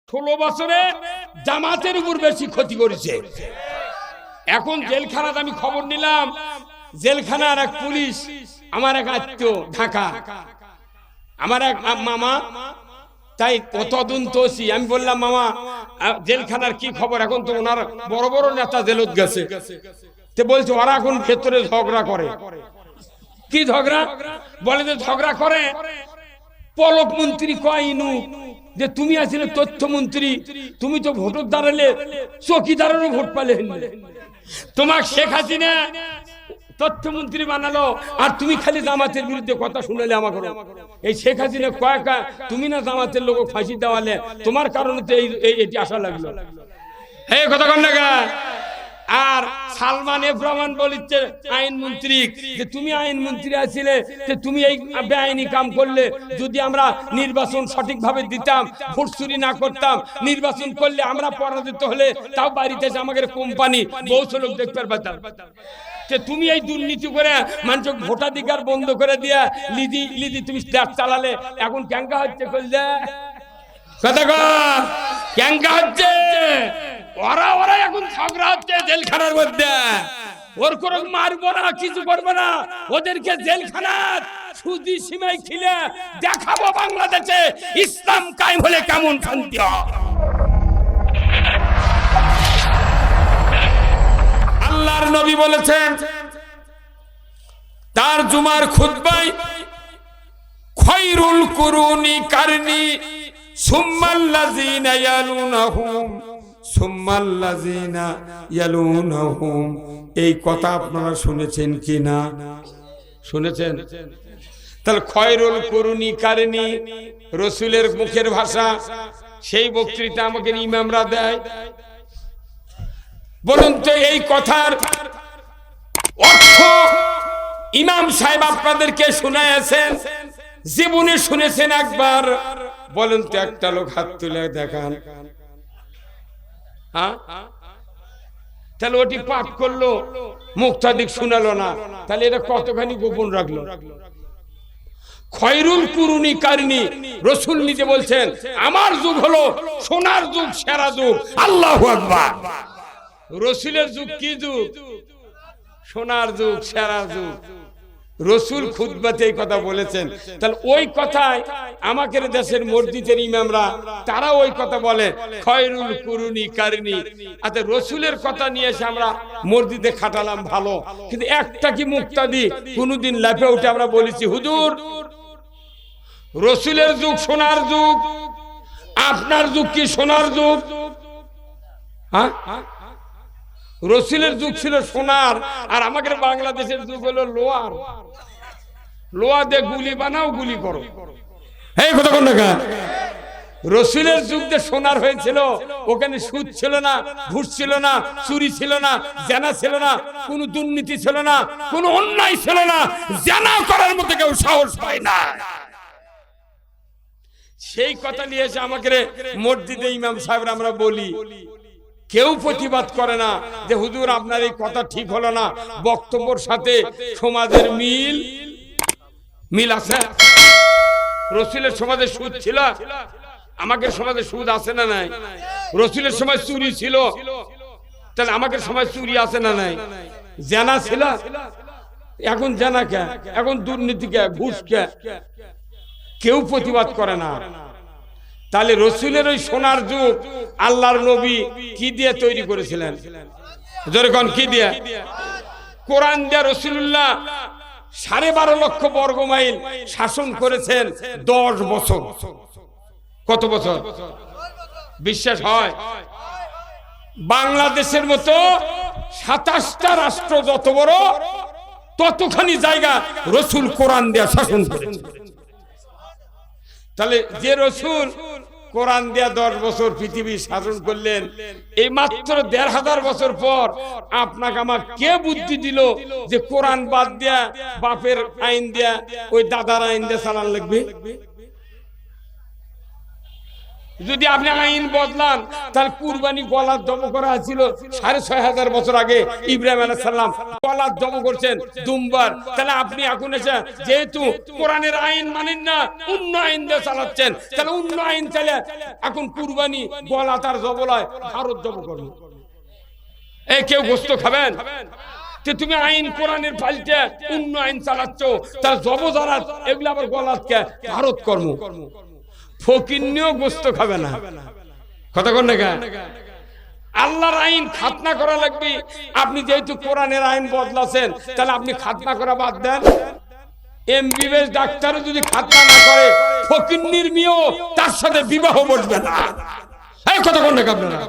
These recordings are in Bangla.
16 বছরে জামাতের উপর বেশি ক্ষতি করেছে। এখন জেলখানাতে আমি খবর নিলাম, জেলখানার এক পুলিশ, আমার এক আত্মীয় ঢাকা, আমার এক মামা, তাই তদন্তসি। আমি বললাম, মামা জেলখানার কি খবর? এখন তো ওনার বড় বড় নেতা জেলত গেছে। তে বলছে ওরা এখন ভেতরে ঝগড়া করে। কি ঝগড়া? বলে যে ঝগড়া করে পলক মন্ত্রী কয়নু যে তুমি আসলে তথ্যমন্ত্রী, তুমি তো ভোটার দাঁড়ালে চকিদারেরও ভোট পালে, তোমার শেখ হাসিনা তথ্যমন্ত্রী বানালো আর তুমি খালি জামাতের বিরুদ্ধে কথা শুনালে আমাকে। এই শেখ হাসিনা কয়েকা তুমি না জামাতের লোক ফাঁসি দেওয়ালে, তোমার কারণে তো এটি আসা লাগলো। এই কথা কন না। আর সালমান এফ রহমান বলিচ্ছে আইনমন্ত্রী যে তুমি আইনমন্ত্রী আছিলে, যে তুমি এই বেআইনি কাম করলে। যদি আমরা নির্বাচন সঠিকভাবে দিতাম, ভোট চুরি না করতাম, নির্বাচন করলে আমরা পরাজিত হলে তাও বাড়িতে আমাদের কোম্পানি বহু লোক দেখতে পারতাম। তুমি এই দুর্নীতি করে মানুষ ভোটাধিকার বন্ধ করে দিয়া লিদি তুমি দেশ চালালে। এখন ক্যাঙ্কা হচ্ছে করলে কথা ক্যাঙ্কা হচ্ছে, ওরা এখন ঝগড়া হচ্ছে জেলখানার মধ্যে। ওর কোনো মারবো না, কিছু করবো না, ওদেরকে জেলখানার সুদি সীমায় খিলে দেখাবো বাংলাদেশে ইসলাম কায়েম হলে কেমন শান্তি হয়। আল্লাহর নবী বলেছেন তার জুমার খুতবায়, খায়রুল কুরুনি কারনি সুম্মাল্লাযিনা ইয়ালুনাহুম সুম্মাল্লাযিনা ইয়ালুনাহুম। এই কথা আপনারা শুনেছেন কি না? শুনেছেন? তাহলে খায়রুল কুরুনি কারনি রাসূলের মুখের ভাষা, সেই বক্তৃতা আমাকে ইমামরা দেয়। বলুন তো এই কথার অর্থ ইমাম সাহেব আপনাদেরকে শোনায়েছেন, জীবনে শুনেছেন একবার? বলুন তো একটা লোক হাত তুলে দেখান। হ্যাঁ, তাহলে ওটি পাঠ করলো, মুক্তাদিক শোনালো না, তাহলে এটা কতখানি গোপন রাখলো? খায়রুল কুরুনি কারনি, রাসূল নিজে বলছেন আমার যুগ হলো সোনার যুগ, সেরা যুগ। আল্লাহু আকবার। রাসূলের যুগ কি যুগ? সোনার যুগ, সেরা যুগ। রাসূল খুতবাতে এই কথা বলেছেন। তাহলে ওই কথায় আমাদের দেশের মসজিদের ইমামরা তারা ওই কথা বলে খায়রুল কুরুনি কারনি। আচ্ছা, রাসূলের কথা নিয়ে এসে আমরা মসজিদে খাটালাম ভালো, কিন্তু একটা কি মুক্তাদি কোনদিন লাফে উঠে আমরা বলেছি হুজুর রাসূলের যুগ সোনার যুগ, আপনার যুগ কি সোনার যুগ? হ্যাঁ, রাসূলের যুগ ছিল সোনার, আর আমাদের বাংলাদেশের যুগ হলো লোহার। লোহা দিয়ে গুলি বানাও, গুলি করো। এই কথা কোন না? রাসূলের যুগ দিয়ে সোনার হয়েছিল, ওখানে সুদ ছিল না, ঘুষ ছিল না, চুরি ছিল না, জেনা ছিল না, কোনো দুর্নীতি ছিল না, কোনো অন্যায় ছিল না, জেনা করার মতো কেউ সাহস পায় না। সেই কথা নিয়ে এসে আমাকে মসজিদে ইমাম সাহেবরা আমরা বলি, কেউ প্রতিবাদ করে না যে হুজুর আপনার এই কথা ঠিক হলো না। বক্তব্যের সাথে সমাজের মিল আছে। রাসূলের সমাজে সুদ ছিল, আমাদের সমাজে সুদ আছে না নাই? রাসূলের সময় চুরি ছিল, তাহলে আমাদের সময় চুরি আছে না নাই? জেনা ছিল, এখন জেনা কে, এখন দুর্নীতি কে, ঘুষ কে? কেউ প্রতিবাদ করে না। তাহলে রাসূলের ওই সোনার যুগ আল্লাহর নবী কি দিয়ে তৈরি করেছিলেন? যেরকম কি দিয়ে? কোরআন দিয়ে রাসূলুল্লাহ 12.5 লক্ষ বর্গ মাইল শাসন করেছেন 10 বছর। কত বছর? বিশ্বাস হয়? বাংলাদেশের মতো 27টা রাষ্ট্র যত বড়, ততখানি জায়গা রাসূল কোরআন দিয়ে শাসন করেছেন। তাহলে যে রাসূল কোরআন দিয়া 10 বছর পৃথিবী শাসন করলেন, এই মাত্র 1500 বছর পর আপনাকে আমার কে বুদ্ধি দিল যে কোরআন বাদ দিয়া বাপের আইন দিয়া ওই দাদার আইন দিয়া চালান লাগবে? যদি আপনি আইন বদলান তাহলে কুরবানি গলার দম করা ছিল 6500 বছর আগে ইব্রাহিম আলাইহিস সালাম গলার দম করছেন দুমবার। তাহলে আপনি এখন এসে যেহেতু কোরআনের আইন মানেন না, অন্য আইন দিয়ে চালাচ্ছেন, তাহলে অন্য আইন চালে এখন কুরবানি গলা তার জবলায় ভারত দম করবে। এই কেউ গোস্ত খাবেন? তুমি আইন কোরআনের পাল্টে অন্য আইন চালাচ্ছ, তার জবজারাত এগুলো আবার গলাতকে ভারত কর্ম। ফকিন্নিও গোস্ত খাবে না, কথা কোন না? আল্লাহর আইন খাতনা করা লাগবে। আপনি যেহেতু কোরআনের আইন বদলাছেন, তাহলে আপনি খাতনা করা বাদ দেন। এমবিবিএস ডাক্তারও যদি খাতনা না করে, ফকিন্নির মেয়েও তার সাথে বিবাহ বসবে না। এই কথা কোন না আপনারা?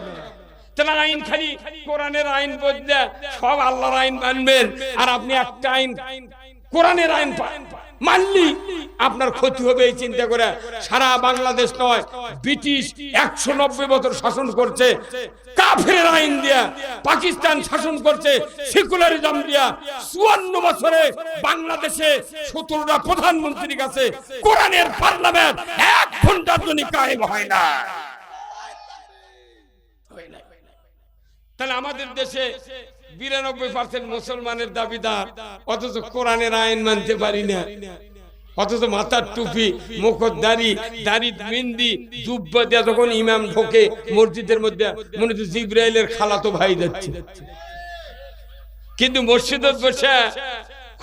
তাহলে আইন খালি কোরআনের আইন বদলে সব আল্লাহর আইন মানবেন, আর আপনি একটা আইন কোরআনের আইন মানলি আপনার ক্ষতি হবে। এই চিন্তা করে সারা বাংলাদেশ নয়, ব্রিটিশ 190 বছর শাসন করছে কাফেরের আইন দিয়া, পাকিস্তান শাসন করছে সেকুলারিজম দিয়া। 54 বছরে বাংলাদেশে 17টা প্রধানমন্ত্রীর কাছে কোরআনের পার্লামেন্ট 1 ঘন্টার জন্য কায়েম হয় না। তাহলে আমাদের দেশে 92% মুসলমানের দাবিদার, অথচ কোরআনের আইন মানতে পারি না। অথচ মাথার টুপি, মুখের দাড়ি, দাড়ি মেহেন্দি, জুব্বা দিয়ে যখন ইমাম ঢোকে মসজিদের মধ্যে, মনে হচ্ছে জিবরাইলের খালাতো ভাই যাচ্ছে। কিন্তু মসজিদে বসে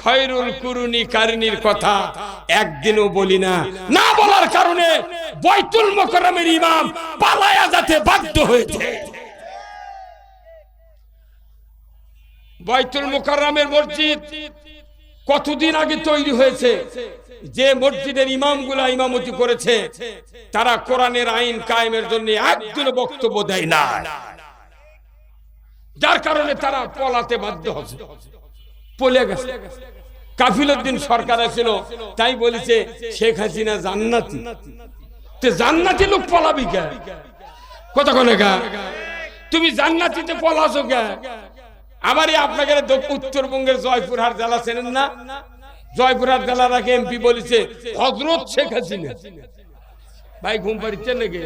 খয়রুল কুরুনি কারিনীর কথা একদিনও বলি না। না বলার কারণে বাইতুল মুকাররমের ইমাম পালায়া যেতে বাধ্য হয়েছে। বাইতুল মুকাররমের মসজিদ কতদিন আগে তৈরি হয়েছে। যে মসজিদের ইমামগুলা ইমামতি করেছে, তারা কোরআনের আইন কায়েমের জন্য একদিনও বক্তব্য দেয় না, যার কারণে তারা পলাতে বাধ্য হচ্ছে, পলে গেছে। কাফিলউদ্দিন সরকার ছিল, তাই বলেছে শেখ হাসিনা জান্নাতি। তে জান্নাতি লোক পলাবি কে? কথা কোনে গা? তুমি জান্নাতিতে পলাছো কে? আমারই আপনাকে উত্তরবঙ্গের জয়পুরহাট জেলা চেনেন না? জয়পুরহাট জেলার আগে এমপি বলেছে হযরত শেখ হাসিনা। ভাই ঘুম পাড়িচ্ছেন নাকি?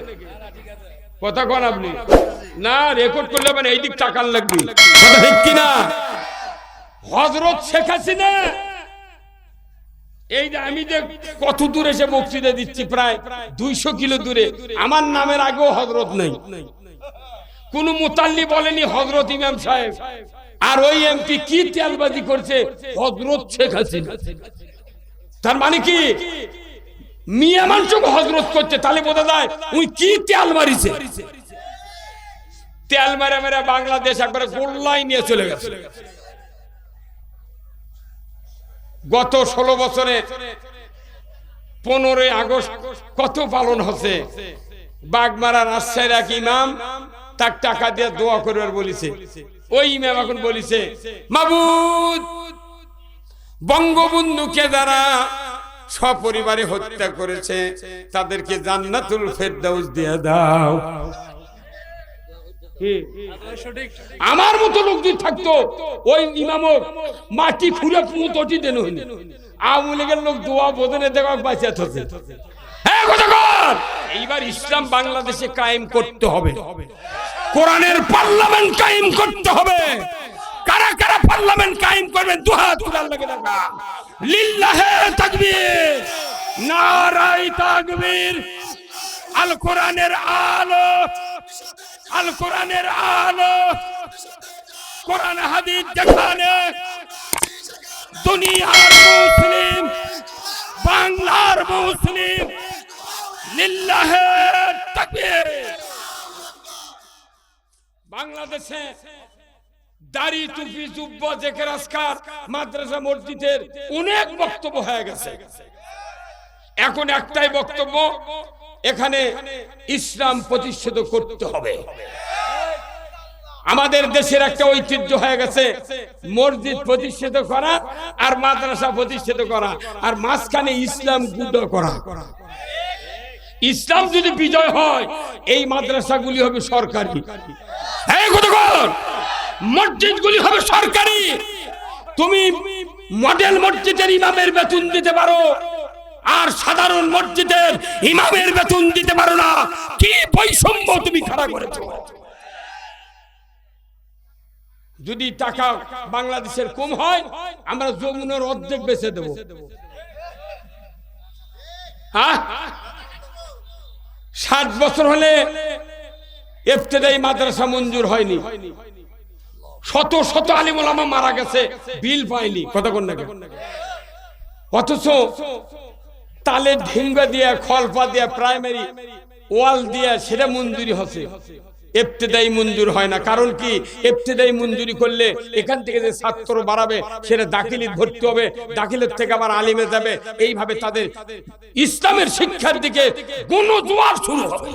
কথা কোন আপনি? না রেকর্ড করলে মানে এই দিক টাকার লাগবে, কথা ঠিক কিনা? হযরত শেখ হাসিনা। এই যে আমি যে কত দূরে এসে বক্তৃতা দিচ্ছি, প্রায় 200 কিলো দূরে, আমার নামের আগেও হযরত নাই। কোন মুতাল্লি বলেনি হযরত ইমাম সাহেব। আর ওই এমপি কি তেলবাজি করছে, হযরত শেখ হাসিনা। তার মানে কি মিয়া মানুষকে হযরত করতে, তাহলে বোঝা যায় উনি কি তেল মারিছে। তেল মারা মারা বাংলাদেশ একবারে গোল্লাই নিয়ে চলে গেছে। গত 16 বছরে 15ই আগস্ট কত পালন হচ্ছে। বাগমারা রাজশাহীর এক ইমাম তার টাকা দিয়ে দোয়া করবার বলেছে। ওই ইমাম এখন বলেছে, মাবুদ বঙ্গবন্ধুকে যারা সপরিবারে হত্যা করেছে তাদেরকে জান্নাতুল ফেরদাউস দিয়ে দাও। আমার মতো লোক যদি থাকতো, ওই ইমামও মাটি খুঁড়ে পুঁতটি দেন হইনি। আওয়ামী লীগের লোক দোয়া বোধনে দেখা বাঁচিয়ে থাকে। এইবার ইসলাম বাংলাদেশে কায়েম করতে হবে, কোরআনের পার্লামেন্ট কায়েম করতে হবে। কারা কারা পার্লামেন্ট কায়েম করবেন? দুহাত তুলে আল্লাহকে ডাকা। লিল্লাহে তাকবীর, নারায়ে তাকবীর। আল কোরআনের আলো, আল কোরআনের আলো, কোরআন হাদিস যেখানে দুনিয়ার মুসলিম, বাংলার মুসলিম, লিল্লাহে তাকবীর। বাংলাদেশে দাড়ি, টুপি, জুব্বা, জিকির, আজকার, মাদ্রাসা, মসজিদের অনেক বক্তব্য হয়ে গেছে। এখন একটাই বক্তব্য, এখানে ইসলাম প্রতিষ্ঠিত করতে হবে। আমাদের দেশের একটা ঐতিহ্য হয়ে গেছে মসজিদ প্রতিষ্ঠিত করা আর মাদ্রাসা প্রতিষ্ঠিত করা, আর মাঝখানে ইসলাম গুঁড়ো করা। ইসলাম যদি বিজয় হয়, এই মাদ্রাসাগুলি হবে সরকারি, মসজিদগুলি হবে সরকারি। তুমি মডেল মসজিদের ইমামের বেতন দিতে পারো, আর সাধারণ মসজিদের ইমামের বেতন দিতে পারো না, কি বৈষম্য তুমি খাড়া করেছো। যদি টাকা বাংলাদেশের কম হয়, আমরা যমুনার অর্ধেক বেচে দেব। হ্যাঁ, 60 বছর হলে ইফতেদায়ী মাদ্রাসা মঞ্জুর হয়নি, শত শত আলিম ওলামা মারা গেছে, বিল পায়নি, কথা কোন না। অথচ তালে ঢিঙ্গা দিয়ে, খলপা দিয়ে, প্রাইমারি ওয়াল দিয়ে সেটা মঞ্জুরি হচ্ছে, ইফতেদায়ী মঞ্জুর হয় না। কারণ কি, ইফতেদায়ী মঞ্জুরি করলে এখান থেকে যে ছাত্র বাড়াবে সেটা দাখিলিত ভর্তি হবে, দাখিলের থেকে আবার আলিমে যাবে, এইভাবে তাদের ইসলামের শিক্ষার দিকে গণজোয়ার শুরু হবে।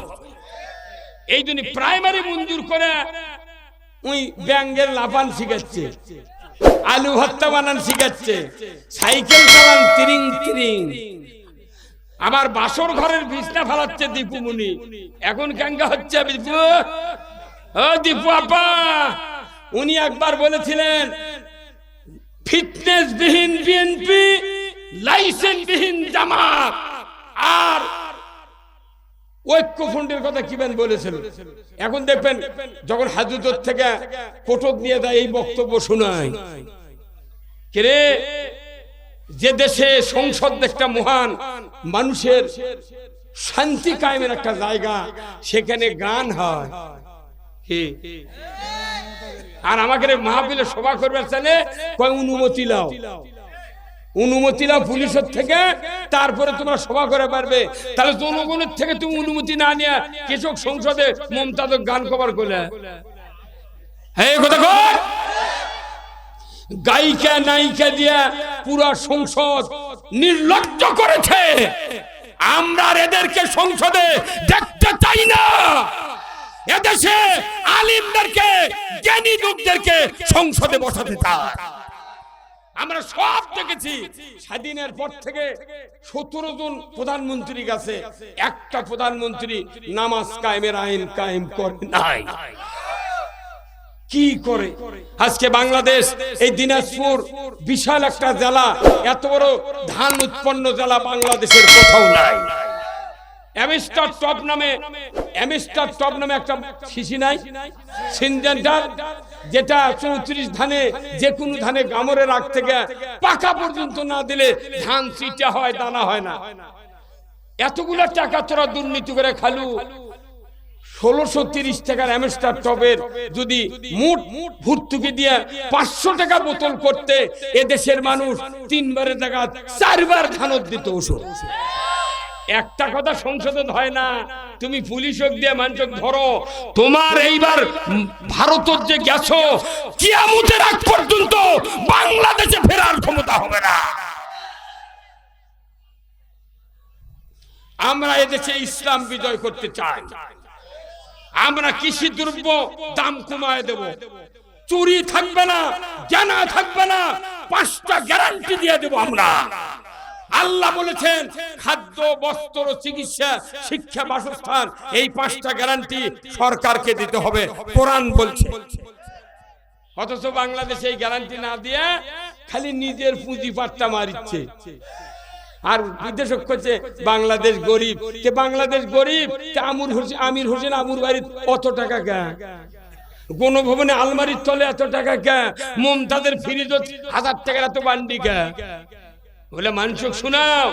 এই জন্য প্রাইমারি মঞ্জুর করে ওই ব্যাঙ্গের লাফান শিখাচ্ছে, আলু ভর্তা বানান শিখাচ্ছে, সাইকেল চালান তিরিং তিরিং, আবার বাসর ঘরের বিছনা ফেলাচ্ছে দীপুমুনি। এখন কেঙ্গা হচ্ছে দীপু আপা, উনি একবার বলেছিলেন ফিটনেস বিহীন বিএনপি, লাইসেন্স বিহীন জামাত, আর ঐক্য ফ্রন্টের কথা কিবেন বলেছিল। এখন দেখবেন যখন হাজুতর থেকে কোটক নিয়ে দেয় এই বক্তব্য শোনায়, কে যে দেশে সংসদ একটা মহান মানুষের শান্তি কায়েমের একটা জায়গা, সেখানে গান হয়। আর আমাকে মাহফিলে সভা করবে চাইলে কয় অনুমতি লাও, অনুমতি লাও পুলিশের থেকে, তারপরে তোমরা সভা করে পারবে। তাহলে জনগণের থেকে তুমি অনুমতি না নিয়ে কৃষক সংসদে মমতাজ গান কভার করলে, হ্যাঁ কথা কর। গায়িকা নায়িকা দিয়ে পুরা সংসদ নির্লজ্জ করেছে। আমরা এদেরকে সংসদে দেখতে চাই না। এদেশে আলিমদেরকে, জ্ঞানী লোকদেরকে সংসদে বসাতে চায়। আমরা সব দেখেছি, স্বাধীনের পর থেকে 17 জন প্রধানমন্ত্রী গেছে, একটা প্রধানমন্ত্রী নামাজ কায়েমের আইন কায়েম করে নাই। কি করে আজকে বাংলাদেশ, এই দিনাজপুর বিশাল একটা জেলা, এত বড় ধান উৎপন্ন জেলা বাংলাদেশের কোথাও নাই। অ্যামিস্টার টপ নামে একটা শিশি নাই, সিনজেন্টার, যেটা 34 ধানে, যে কোনো ধানে গামরে রাখতে গিয়ে পাকা পর্যন্ত না দিলে ধান চিটা হয়, দানা হয় না। এতগুলো টাকা তোরা দুর্নীতি করে খালু। 1630 টাকার অ্যামিস্টার টপের যদি মুঠ ভর্তুকি দিয়ে 500 টাকা বোতল করতে, এদেশের মানুষ 3 বারের টাকা 4 বার ধানত দিত ওষুধ। একটা কথা সংসদে হয় না, তুমি পুলিশক দিয়ে মানুষক ধরো। তোমার এইবার ভারতের যে গেছো, কিয়ামতের আগ পর্যন্ত বাংলাদেশে ফেরার ক্ষমতা হবে না। আমরা এদেশে ইসলাম বিজয় করতে চাই। আমরা কৃষি দ্রব্য দাম কমায় দেব, চুরি থাকবে না, জানা থাকবে না, 5টা গ্যারান্টি দিয়ে দেব আমরা। আল্লাহ বলেছেন খাদ্য, বস্ত্র, চিকিৎসা, শিক্ষা, বাসস্থান, এই 5টা গ্যারান্টি সরকারকে দিতে হবে, কোরআন বলছে। অথচ বাংলাদেশে এই গ্যারান্টি না দিয়ে খালি নিজের পুঁজি পাট্টা মারিচ্ছে। আর বিদেশক করছে বাংলাদেশ গরিব, কে বাংলাদেশ গরিব? আমির হোসেন আবুর বাড়ির অত টাকা কে? গণভবনে আলমারির তলে এত টাকা কে? মমতাদের ফ্রিজ 1000 টাকার এত বান্ডি কে? বলে মানুষক শোনাও,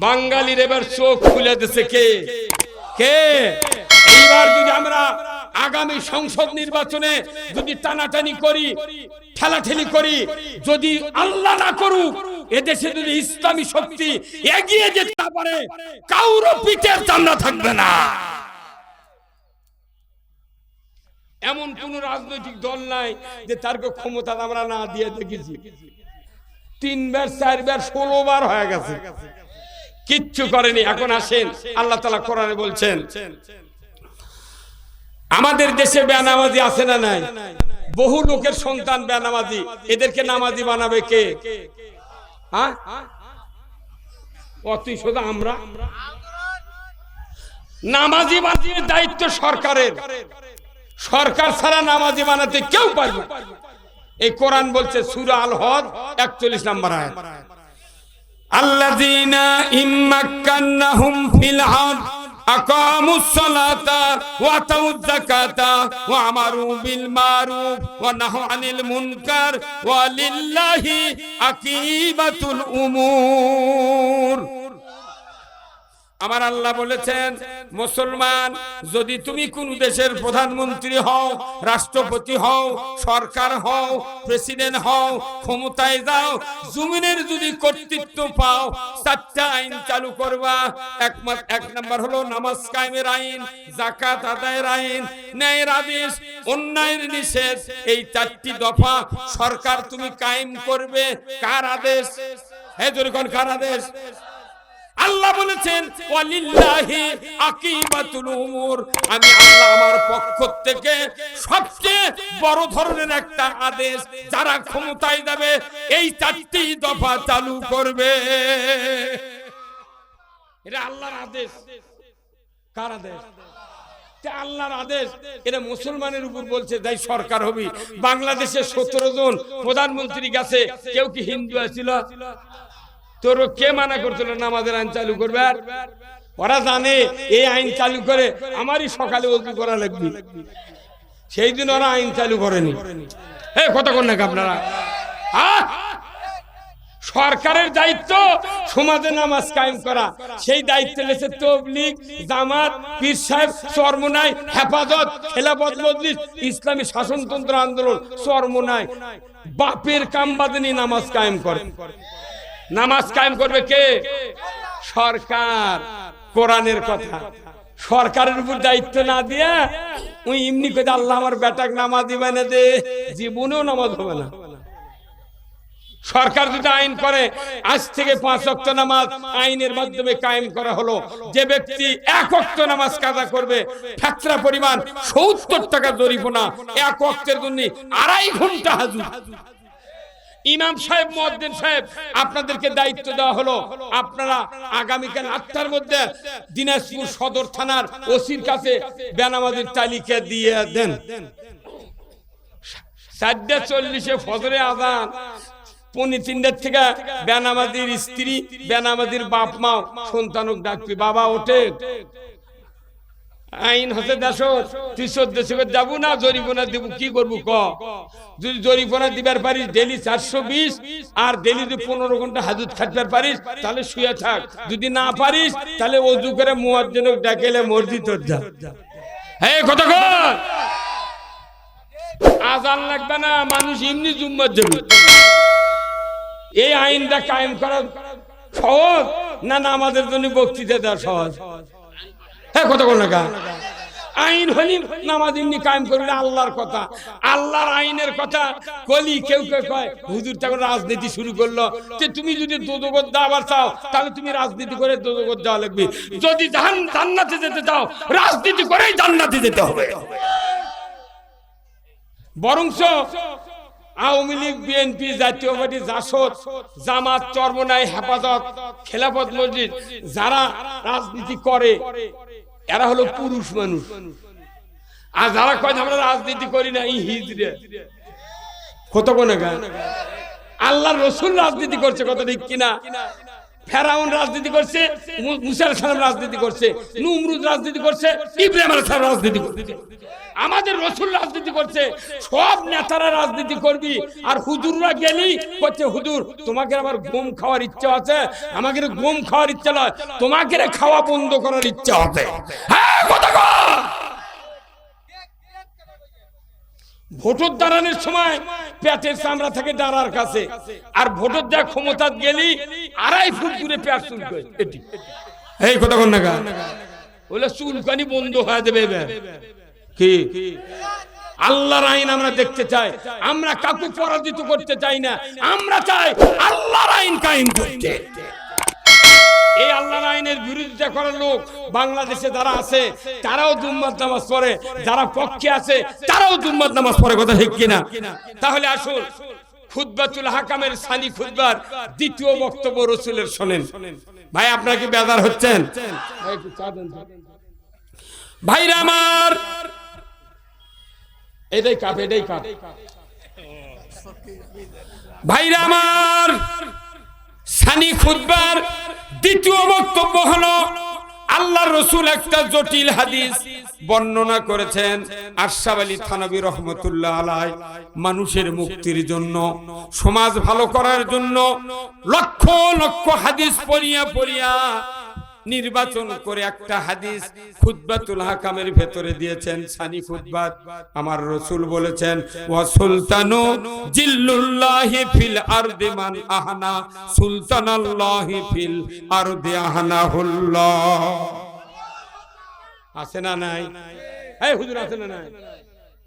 বাঙালির এবার চোখ খুলে দিছে কে? এইবার যদি আমরা আগামী সংসদ নির্বাচনে যদি টানাটানি করি, ঠেলাঠেলি করি, যদি আল্লাহ না করুক এদেশে যদি ইসলামী শক্তি এগিয়ে যেতে না পারে, কাউরো পিঠের চামড়া থাকবে না। এমন কোন রাজনৈতিক দল নাই যে তার ক্ষমতা আমরা না দিয়ে দেখেছি। 3 বার 4 বার 16 বার হয়ে গেছে, কিচ্ছু করেনি। এখন আসেন, আল্লাহ তাআলা কোরআনে বলছেন, আমাদের দেশে বেনামাজি আছে না নাই? বহু লোকের সন্তান বেনামাজি, এদেরকে নামাজি বানাবে কে? হ্যাঁ, অতি সোজা আমরা। নামাজি বানানোর দায়িত্ব সরকারের, সরকার ছাড়া নামাজি বানাতে কেউ পারবে না। এই কোরআন বলছে সূরা আল হজ 41 নম্বর আয়াত, আল্লাযীনা ইম্মাক্কান্নাহুম ফিল আরদ আকামুস সালাতা ওয়া আতাউয যাকাতা ওয়া আমারু বিল মারুফ ওয়া নাহু আনিল মুনকার ওয়া লিল্লাহি আকিবাতুল উমুর। আমার আল্লাহ বলেছেন, মুসলমান যদি তুমি কোন দেশের প্রধানমন্ত্রী হও, রাষ্ট্রপতি হও, সরকার হও, প্রেসিডেন্ট হও, ক্ষমতায় যাও, জমিনের যদি কর্তৃত্ব পাও, চারটা আইন চালু করবা। এক নাম্বার হলো নামাজ কায়েমের আইন, যাকাত আদায়ের আইন, ন্যায়ের আদেশ, অন্যায়ের নিষেধ। এই চারটি দফা সরকার তুমি কায়েম করবে। কার আদেশ? এই জোরে কোন কার আদেশ? আল্লাহ বলেছেন ওয়ালিল্লাহি আকিবাতুল উমুর। আমি আল্লাহ আমার পক্ষ থেকে সবচেয়ে বড় ধরনের একটা আদেশ, যারা ক্ষমতায় যাবে এই চারটি দফা চালু করবে। এটা আল্লাহর আদেশ। কার আদেশ? আল্লাহর আদেশ। এটা মুসলমানের উপর বলছে, যাই সরকার হবি। বাংলাদেশে 17 জন প্রধানমন্ত্রী গেছে, কেউ কি হিন্দু ছিল? তোর কে মানা করছিল নামাজের আইন চালু করবে? ওরা জানে এই আইন চালু করে আমারই সকালে ওযু করা লাগবে, সেই দিন ওরা আইন চালু করেনি। এই কথা কোন নাকি আপনারা? সরকারের দায়িত্ব সমাজে নামাজ কায়েম করা, সেই দায়িত্ব নিয়েছে তাবলীগ, জামাত, পীর সাহেব, চরমোনাই, হেফাজত, খেলাফত মজলিস, ইসলামী শাসনতন্ত্র আন্দোলন, চরমোনাই। বাপের কাম বাদেনি নামাজ কায়েম করে। নামাজ কায়েম করবে কে? সরকার। কোরআনের কথা। সরকারের উপর দায়িত্ব না দিয়া ওই এমনি করে আল্লাহ আমার বেটাক নামাজ দিবে না দে, জীবনেও নামাজ হবে না। সরকার যদি আইন করে আজ থেকে 5 ওয়াক্ত নামাজ আইনের মাধ্যমে কায়েম করা হলো, যে ব্যক্তি 1 ওয়াক্ত নামাজ কাজা করবে ফেতরা পরিমাণ 70 টাকা জরিমানা, 1 ওয়াক্তের জন্য 2.5 ঘন্টা হাজুর। ইমাম সাহেব, মুয়াজ্জিন সাহেব, আপনাদেরকে দায়িত্ব দেওয়া হলো, আপনারা আগামীকাল 8টার মধ্যে দিনাজপুর সদর থানার ওসির কাছে বেনামাজির তালিকা দিয়ে দেন। 4:40 ফজরে আযান, 3:45 থেকে বেনামাজির স্ত্রী, বেনামাজির বাপ মা সন্তানক ডাকবি, বাবা ওঠে। আইন হচ্ছে দেশ, তুই 1400 যাবো না, জরিমানা দেবো, কি করবো ক? যদি জরিমানা দিবার পারিস ডেলি 420, আর ডেলি যদি 15 ঘন্টা হাজত খাটবার পারিস তাহলে শুয়ে থাক। যদি না পারিস তাহলে ওযু করে মুয়াজ্জিনক ডাকেলে মসজিদ যা। এই কথা কর, আযান লাগবে না, মানুষ এমনি জুম্মাত যাবে। এই আইনটা কায়েম করা সহজ না আমাদের জন্য বক্তৃতা দেওয়া সহজ? হ্যাঁ, কথা বল না। আইন হলি নামাজ এমনি কায়েম করবে, আল্লাহর কথা, আল্লাহর আইনের কথা কলি। কেউ কেউ কয় হুজুর তখন রাজনীতি শুরু করলো। তুমি যদি দোজখত যাবার চাও তাহলে তুমি রাজনীতি করে দোজখত যাওয়া লাগবে। যদি জান্নাতে যেতে চাও রাজনীতি করেই জান্নাতে যেতে হবে। বরংস আওয়ামী লীগ, বিএনপি, জাতীয় পার্টি, জাসদ, জামাত, চরমোনাই, হেফাজত, খেলাফত মসজিদ, যারা রাজনীতি করে এরা হলো পুরুষ মানুষ। আর যারা কয় আমরা রাজনীতি করি না, এই হিজড়ে কত কোন গান। আল্লাহর রাসূল রাজনীতি করছে, কথা ঠিক কিনা? ফেরাউন রাজনীতি করছে, মুসা আলাইহিস সালাম রাজনীতি করছে, নমরুদ রাজনীতি করছে, ইব্রাহিম আলাইহিস সালাম রাজনীতি করছে, আমাদের রাসূল রাজনীতি করছে। সব নেতারা রাজনীতি করবি। আর হুজুররা গেলি করছে, হুজুর তোমাকে আমার গম খাওয়ার ইচ্ছা আছে, আমাকে গম খাওয়ার ইচ্ছা নয়, তোমাকে খাওয়া বন্ধ করার ইচ্ছা আছে। হ্যাঁ, কথা কর। ভোটের দাঁড়ানোর সময় পেটের চামড়া থাকে দাঁড়ার কাছে, আর ভোটের যা ক্ষমতা গেলি 2.5 ফুট দূরে পেট চুলকায়। এই কথা কন না, বলে চুলকানি বন্ধ হয়ে যাবে। কি আল্লাহর আইন আমরা দেখতে চাই, আমরা কাউকে পরাজিত করতে চাই না, আমরা চাই আল্লাহর আইন কায়েম করতে। এই আল্লাহর আইনের বিরোধিতা করার লোক বাংলাদেশে যারা আছে তারাও জুম্মার নামাজ পড়ে, যারা পক্ষে আছে তারাও জুম্মার নামাজ পড়ে, কথা ঠিক কিনা? তাহলে আসুন খুতবাতুল হাকামের সানি খুতবার 2য় বক্তব্য রাসূলের শুনেন। ভাই আপনারা কি বেজার হচ্ছেন? ভাইরা আমার, এটাই কাপ, এটাই কাপ। ভাইরা আমার, সানি খুতবার দ্বিতীয় বক্তব্য হলো আল্লাহর রাসূল একটা জটিল হাদিস বর্ণনা করেছেন। আশরাফ আলী থানভী রহমাতুল্লাহ আলাইহি মানুষের মুক্তির জন্য, সমাজ ভালো করার জন্য লক্ষ লক্ষ হাদিস পড়িয়া পড়িয়া নির্বাচন করে একটা হাদিস খুতবাতুল হাকামের ভেতরে দিয়েছেন। সানি খুতবাত আমার রাসূল বলেছেন, ওয়া সুলতানু জিল্লুল্লাহি ফিল আরদি মান আহনা সুলতানাল্লাহি ফিল আরদি আহনাহুল্লাহ। আছে না নাই? এই হুজুর আছে না নাই?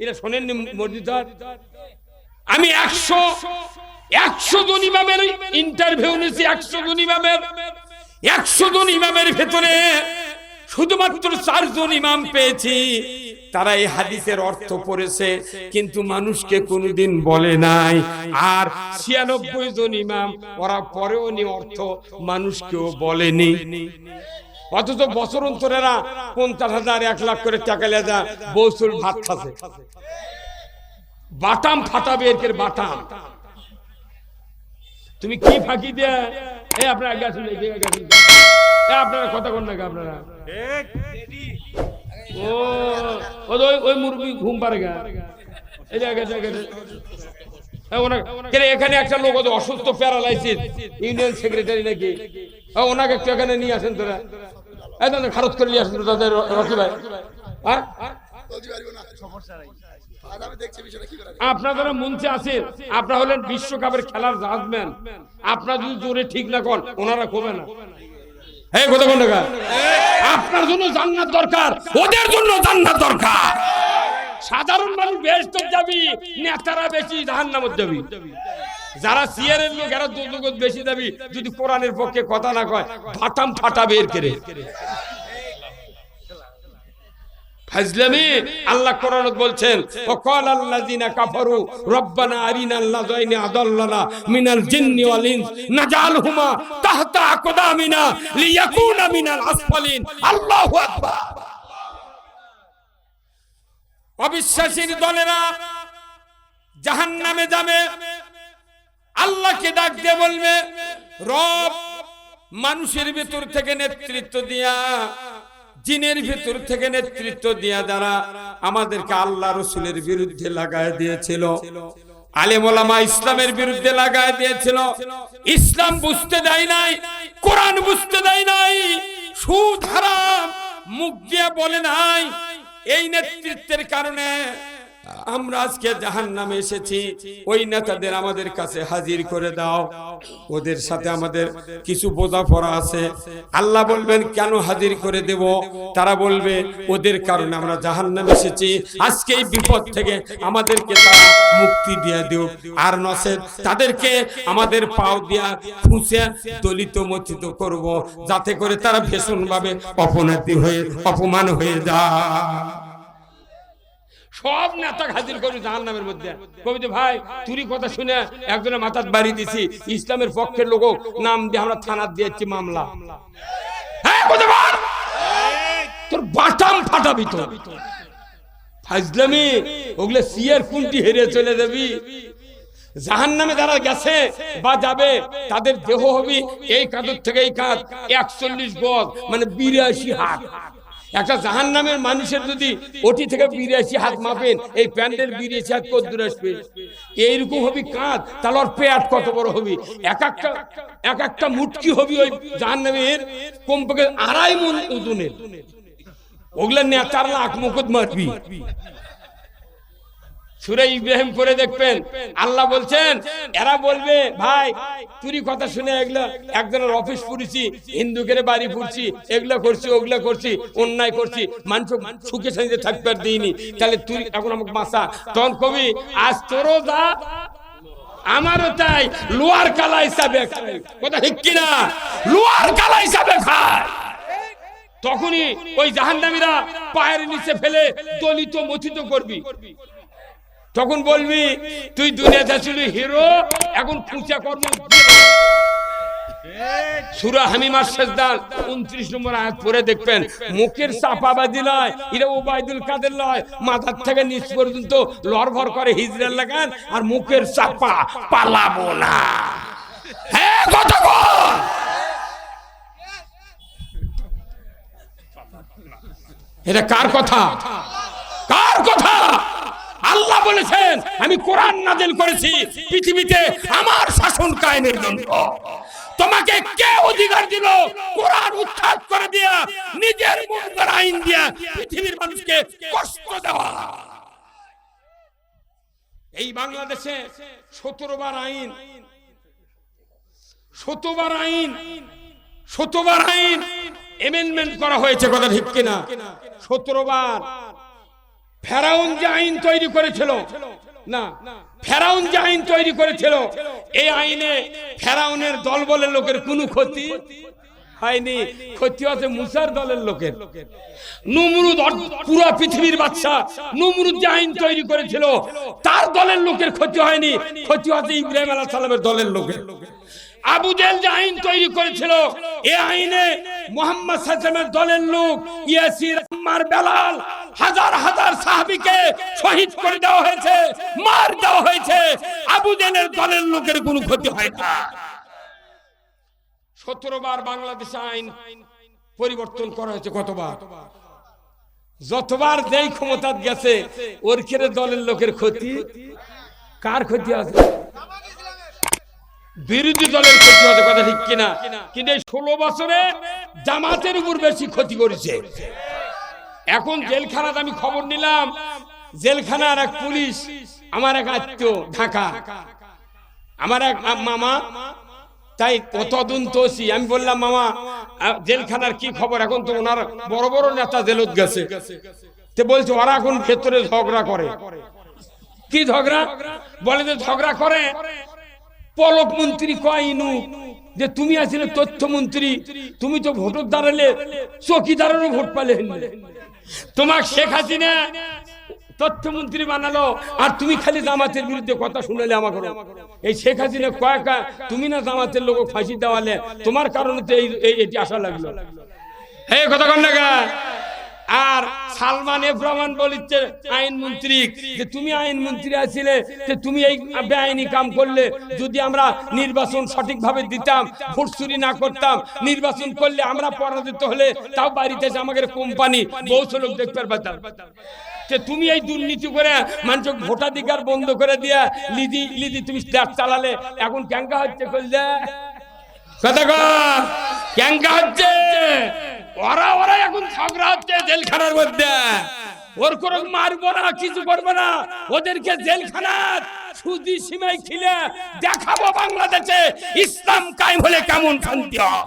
এরা শোনেন মসজিদ। আমি 100 জন ইমামের ইন্টারভিউ নিয়েছি। 100 জন ইমামের, 100 জন ইমামের ভেতরে শুধুমাত্র 4 জন ইমাম পেয়েছি তারা এই হাদিসের অর্থ পড়েছে, কিন্তু মানুষকে কোনোদিন বলে নাই। আর 96 জন ইমাম ওরা পরেও নি অর্থ, মানুষকেও বলেনি। অথচ বছর অন্তরেরা 50,000 1 লাখ করে টাকা লেজা বৌসুল ভাত খাচ্ছে। বাটাম ফাটাবে এর বাটাম। তুমি কি ফাঁকি দেয়া? এই আপনারা গাছ আপনারা কথা কন না আপনারা। ওই মুরগি ঘুম পারে গা। এখানে একটা লোক অসুস্থ, প্যারালাইসিস, ইউনিয়ন সেক্রেটারি নাকি, ওনাকে একটু এখানে নিয়ে আসেন তোরা। খারত করে নিয়ে আসেন তাদের রকি ভাই। আপনারা মঞ্চে আছেন, আপনারা হলেন বিশ্বকাপের খেলার জাজম্যান। আপনারা যদি জোরে ঠিক না করেন ওনারা করবে না। এই কথা কোন টাকা? আপনার জন্য জান্নাত দরকার, ওদের জন্য জান্নাত দরকার। সাধারণ মানুষ বেহেশতে যাবি, নেতারা বেশি জাহান্নামে যাবি। যারা সিয়ারের লোক এরা দুজগত বেশি যাবি। যদি কোরআনের পক্ষে কথা না কয় ফাটাম ফাটাবে এর করে। ফাজলামি আল্লাহ কোরআনত বলছেন, ওয়াকাল আল্লাযিনা কাফারু রব্বানা আরিনাল লাযাইনি আদাল্লানা মিনাল জিন্নি ওয়াল ইনস নাজালহুমা তাহতা আকদামিনা লিয়াকুনা মিনাল আসফালিন। আল্লাহু আকবার। অবিশ্বাসীর দলেরা জাহান্নামে যাবে, আল্লাহকে ডাক দিয়ে বলবে, রব মানুষের ভিতর থেকে নেতৃত্ব দিয়া, জিনের ভিতর থেকে নেতৃত্ব দিয়া যারা আমাদেরকে আল্লাহ রাসূলের বিরুদ্ধে লাগায় দিয়েছিল, আলেম ওলামা ইসলামের বিরুদ্ধে লাগায় দিয়েছিল, ইসলাম বুঝতে দেয় নাই, কোরআন বুঝতে দেয় নাই, সুদ হারাম মুখ দিয়ে বলে নাই, এই নেতৃত্বের কারণে আমরা আজকে জাহান্নামে এসেছি। ওই নেতাদের আমাদের কাছে হাজির করে দাও, ওদের সাথে আমাদের কিছু বোঝাপড়া আছে। আল্লাহ বলবেন, কেন হাজির করে দেব? তারা বলবে, ওদের কারণে আমরা জাহান্নামে এসেছি, আজকে এই বিপদ থেকে আমাদেরকে তারা মুক্তি দিয়ে দিও। আর নসেদ তাদেরকে আমাদের পাও দিয়া খুঁজে দলিত মথিত করব, যাতে করে তারা ভীষণভাবে অপমান হয়ে যায়। সব নেতা হাজির করি জাহান্নামের মধ্যে। কবিতে ভাই তুই কথা শুনে একজনের মাথার বাড়ি দিছি, ইসলামের পক্ষের লোক নাম দিয়ে আমরা থানার দিয়েছি মামলা। হ্যাঁ তোর বাটাম ফাটাবি তো। ফাজলামি ওগুলো সিয়ার কুন্টি হেরে চলে যাবি। জাহান্নামে যারা গেছে বা যাবে তাদের দেহ হবে এই কাঁধের থেকে এই কাঁধ 41 গজ, মানে 82 হাত। একটা জাহান্নামের মানুষের যদি ওটি থেকে 82 হাত মাপেন, এই প্যান্ডেল 82 হাত কত দূর আসবে? এইরকম হবে কাঁধ, তাহলে ওর পেট কত বড় হবে? এক একটা মুটকি হবে ওই জাহান্নামের কমপক্ষে 2.5 মণ ওজনের। ওগুলা নেতার লাখ মুকুট মারবি। সূরা ইব্রাহিম পড়ে দেখবেন, আল্লাহ বলছেন, এরা বলবে, ভাই তুই কথা শুনে এগুলা একজনের অফিস পুড়িছি, হিন্দুকের বাড়ি পুড়ছি, এগুলা করছি, ওগুলা করছি, অন্যায় করছি, মানুষ সুখে শান্তিতে থাকতে দিইনি, তাহলে তুই এখন আমাকে বাঁচা। তখন কবি, আজ তোরও যা আমারও তাই, লোয়ার কালা হিসাবে খায়। কথা ঠিক কিনা? লোয়ার কালা হিসাবে খায়। তখনই ওই জাহান্নামীরা পায়ের নিচে ফেলে দলিত মথিত করবি। তখন বলবি, তুই দুনিয়াতে ছিলি হিরো, এখন পূজা কর্ম। সূরা হামিমার সেজদার 29 নম্বর আয়াত পড়ে দেখবেন, মুখের চাপাবাজি নয়, এটা ওবাইদুল কাদের নয়, মাথার থেকে নিচ পর্যন্ত লড়ভর করে হিজরাল লাগান, আর মুখের চাপা পালাবো না। হ্যাঁ কথা বল। এটা কার কথা? কার কথা? আল্লাহ বলেছেন আমি কোরআন নাযিল করেছি পৃথিবীতে আমার শাসন কায়েমের জন্য। তোমাকে কে অধিকার দিল কোরআন উৎখাত করে দিয়া নিজের মুখের আইন দিয়া পৃথিবীর মানুষকে কষ্ট দেওয়া? এই বাংলাদেশে 17 বার আইন, 17 বার আইন এমেন্ডমেন্ট করা হয়েছে, কথা ঠিক কিনা? 17 বার। ফেরাউন যে আইন তৈরি করেছিল না, ফেরাউন যে আইন তৈরি করেছিল, এই আইনে ফেরাউনের দলবলের লোকের কোনো ক্ষতি হয়নি, ক্ষতি হচ্ছে মুসার দলের লোকের। নমরুদ পুরো পৃথিবীর বাদশা, নমরুদ যে আইন তৈরি করেছিল তার দলের লোকের ক্ষতি হয়নি, ক্ষতি হচ্ছে ইব্রাহিম আলাইহিস সালামের দলের লোকের। আবু জেহেল যে আইন তৈরি করেছিল এই আইনে মুহাম্মদ সাল্লাল্লাহু আলাইহি ওয়াসাল্লামের দলের লোক ইয়াসির, আম্মার, বেলাল হাজার হাজার সাহাবীকে শহীদ করে দেওয়া হয়েছে, মার দেওয়া হয়েছে। আবু জেহেলের দলের লোকের কোনো ক্ষতি হয় না। 17 বার বাংলাদেশে আইন পরিবর্তন করা হয়েছে। কতবার? যতবার যেই ক্ষমতা গেছে ওর ক্ষেত্রে দলের লোকের ক্ষতি। কার ক্ষতি আছে? বিরোধী দলের ক্ষতি হতে, কথা ঠিক কিনা? কিন্তু এই 16 বছরে জামাতের উপর বেশি ক্ষতি করেছে। এখন জেলখানাতে আমি খবর নিলাম, জেলখানার এক পুলিশ, আমার এক আত্মীয় ঢাকা, আমার এক মামা, তাই তদন্ত ওসি, আমি বললাম মামা জেলখানার কি খবর? এখন তো ওনার বড় বড় নেতা জেলত গেছে। তো বলছে ওরা এখন ভেতরে ঝগড়া করে। কি ঝগড়া? বলে যে ঝগড়া করে পলক মন্ত্রী কয়নু যে তুমি আসলে তথ্যমন্ত্রী, তুমি তো ভোটের দাঁড়ালে চৌকিদারেরও ভোট পালে, তোমার শেখ হাসিনা তথ্যমন্ত্রী বানালো আর তুমি খালি জামাতের বিরুদ্ধে কথা শুনালে আমাকে। এই শেখ হাসিনা কয়েকা তুমি না জামাতের লোক ফাঁসি দেওয়ালে, তোমার কারণে তো এটি আসা লাগলো। এই কথা কন না। আর সালমান এফ রহমান বলিচ্ছে আইনমন্ত্রী যে তুমি আইনমন্ত্রী আছিলে, যে তুমি এই বেআইনি কাম করলে, যদি আমরা নির্বাচন সঠিকভাবে দিতাম, ভোট চুরি না করতাম, নির্বাচন করলে আমরা পরাজিত হলে তাও বাড়িতে আমাদের কোম্পানি বহু লোক দেখতে পারতাম। তুমি এই দুর্নীতি করে মানুষ ভোটাধিকার বন্ধ করে দিয়া লিদি তুমি চালালে, এখন ক্যাঙ্কা হচ্ছে করলে কথা ক্যাঙ্কা হচ্ছে। ওরা এখন ঝগড়া হচ্ছে জেলখানার মধ্যে, ওর করে মারবো না, কিছু করবো না, ওদেরকে জেলখানার সুদি সীমায় খিলে দেখাবো বাংলাদেশে ইসলাম কায়েম হলে কেমন শান্তি হয়।